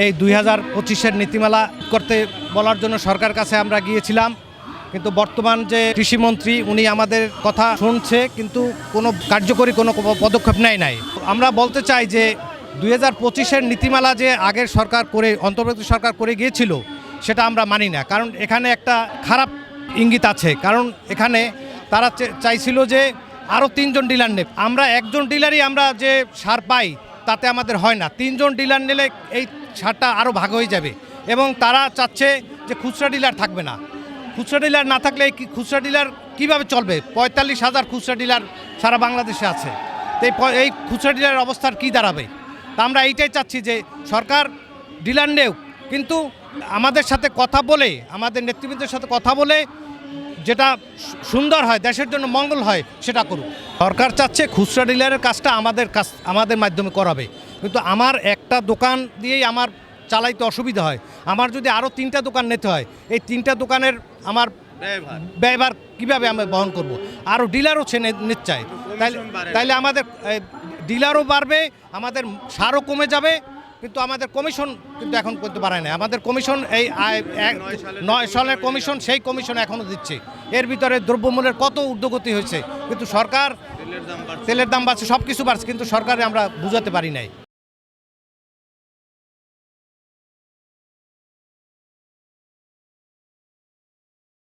এই 2025-এর নীতিমালা করতে বলার জন্য সরকার কাছে আমরা গিয়েছিলাম, কিন্তু বর্তমান যে কৃষিমন্ত্রী উনি আমাদের কথা শুনছে কিন্তু কোনো কার্যকরী কোনো পদক্ষেপ নেয় নাই। আমরা বলতে চাই যে 2025-এর নীতিমালা যে আগের সরকার করে অন্তর্বর্তী সরকার করে গিয়েছিল সেটা আমরা মানি না, কারণ এখানে একটা খারাপ ইঙ্গিত আছে। কারণ এখানে তারা চাইছিল যে আরও 3 জন ডিলার নেবে। আমরা একজন ডিলারই আমরা যে সার পাই তাতে আমাদের হয় না, 3 জন ডিলার নিলে এই সারটা আরও ভাগ হয়ে যাবে। এবং তারা চাচ্ছে যে খুচরা ডিলার থাকবে না। খুচরা ডিলার না থাকলে খুচরা ডিলার কীভাবে চলবে? 45,000 খুচরা ডিলার সারা বাংলাদেশে আছে। তো এই খুচরা ডিলারের অবস্থার কী দাঁড়াবে? তা আমরা এইটাই চাচ্ছি যে সরকার ডিলার নেও, কিন্তু আমাদের সাথে কথা বলে, আমাদের নেতৃবৃন্দের সাথে কথা বলে যেটা সুন্দর হয়, দেশের জন্য মঙ্গল হয় সেটা করুক। সরকার চাচ্ছে খুচরা ডিলারের কাজটা আমাদের মাধ্যমে করাবে, কিন্তু আমার একটা দোকান দিয়েই আমার চালাইতে অসুবিধা হয়। আমার যদি আরও 3টা দোকান নিতে হয়, এই 3টা দোকানের আমার ব্যয়ভার কীভাবে আমি বহন করব? আরও ডিলারও নিশ্চয়, তাইলে আমাদের ডিলারও বাড়বে, আমাদের সারও কমে যাবে, কিন্তু আমাদের কমিশন কিন্তু এখন করতে পারে না। আমাদের কমিশন এই 9 সালের কমিশন, সেই কমিশন এখনও দিচ্ছে। এর ভিতরে দ্রব্যমূল্যের কত ঊর্ধ্বগতি হয়েছে, কিন্তু সরকার তেলের দাম বাড়ছে, সব কিছু বাড়ছে, কিন্তু সরকারে আমরা বুঝাতে পারি নাই।